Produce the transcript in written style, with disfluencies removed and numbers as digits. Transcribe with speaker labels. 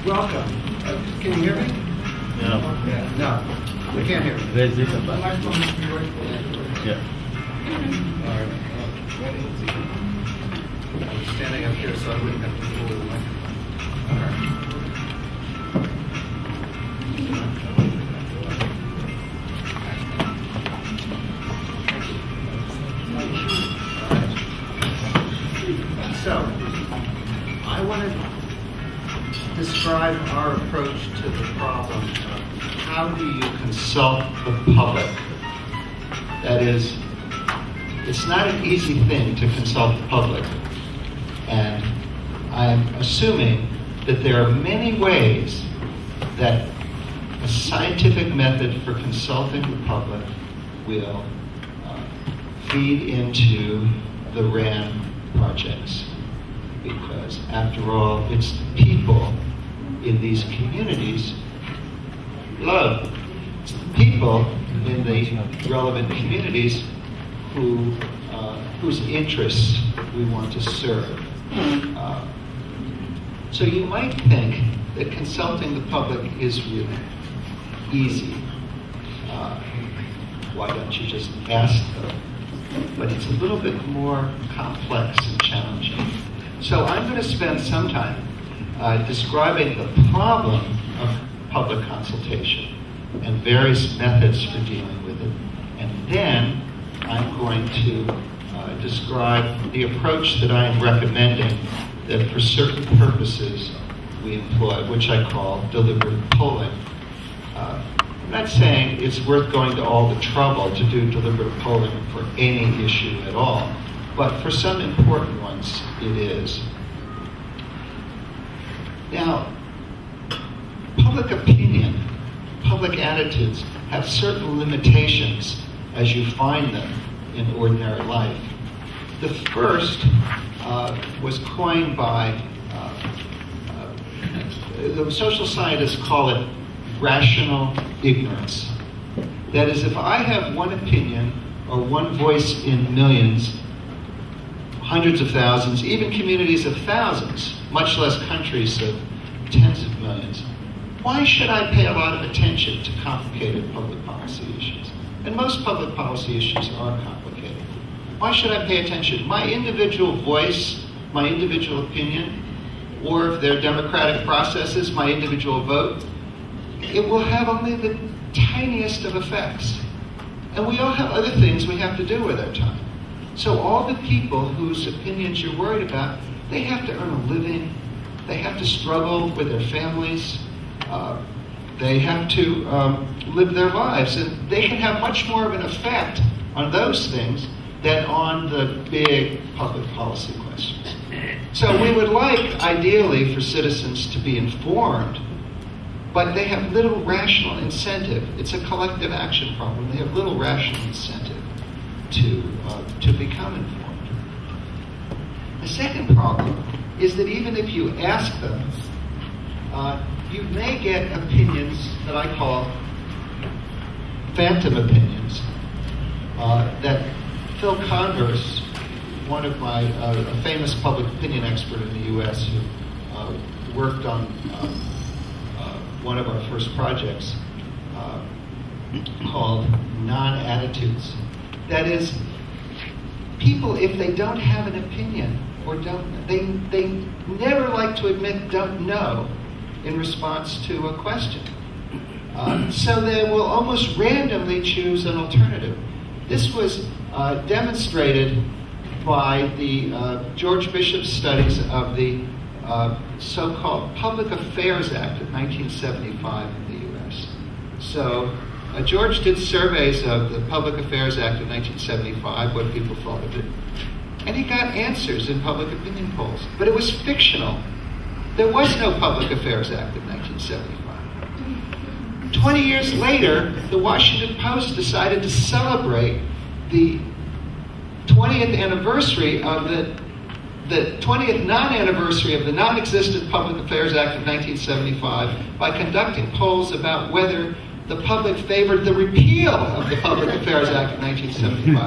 Speaker 1: Welcome. Can you hear me?
Speaker 2: No.
Speaker 1: No. We can't hear you.
Speaker 2: Where is it? Yeah.
Speaker 1: All right. I'm standing up here so I wouldn't have to pull the microphone. All right. So, I want to describe our approach to the problem of how do you consult the public. That is, it's not an easy thing to consult the public. And I'm assuming that there are many ways that a scientific method for consulting the public will feed into the RAND projects. Because after all, it's the people in these communities it's the people in the relevant communities whose interests we want to serve. So you might think that consulting the public is really easy. Why don't you just ask them? But it's a little bit more complex and challenging. So I'm going to spend some time describing the problem of public consultation and various methods for dealing with it. And then I'm going to describe the approach that I am recommending that for certain purposes we employ, which I call deliberative polling. I'm not saying it's worth going to all the trouble to do deliberative polling for any issue at all, but for some important ones it is. Now, public opinion, public attitudes have certain limitations as you find them in ordinary life. The first was coined by, the social scientists call it rational ignorance. That is, if I have one opinion or one voice in millions, hundreds of thousands, even communities of thousands, much less countries of tens of millions, why should I pay a lot of attention to complicated public policy issues? And most public policy issues are complicated. Why should I pay attention? My individual voice, my individual opinion, or if they're democratic processes, my individual vote, it will have only the tiniest of effects. And we all have other things we have to do with our time. So all the people whose opinions you're worried about, they have to earn a living, they have to struggle with their families, they have to live their lives, and they can have much more of an effect on those things than on the big public policy questions. So we would like, ideally, for citizens to be informed, but they have little rational incentive. It's a collective action problem. They have little rational incentive to become informed. The second problem is that even if you ask them, you may get opinions that I call phantom opinions. That Phil Converse, one of my, a famous public opinion expert in the U.S. who worked on one of our first projects called non-attitudes. That is, people, if they don't have an opinion or they never like to admit don't know in response to a question. So they will almost randomly choose an alternative. This was demonstrated by the George Bishop's studies of the so-called Public Affairs Act of 1975 in the U.S. So George did surveys of the Public Affairs Act of 1975, what people thought of it, and he got answers in public opinion polls, but it was fictional. There was no Public Affairs Act of 1975. 20 years later, the Washington Post decided to celebrate the 20th anniversary of the 20th non-anniversary of the non-existent Public Affairs Act of 1975 by conducting polls about whether the public favored the repeal of the Public Affairs Act of 1975.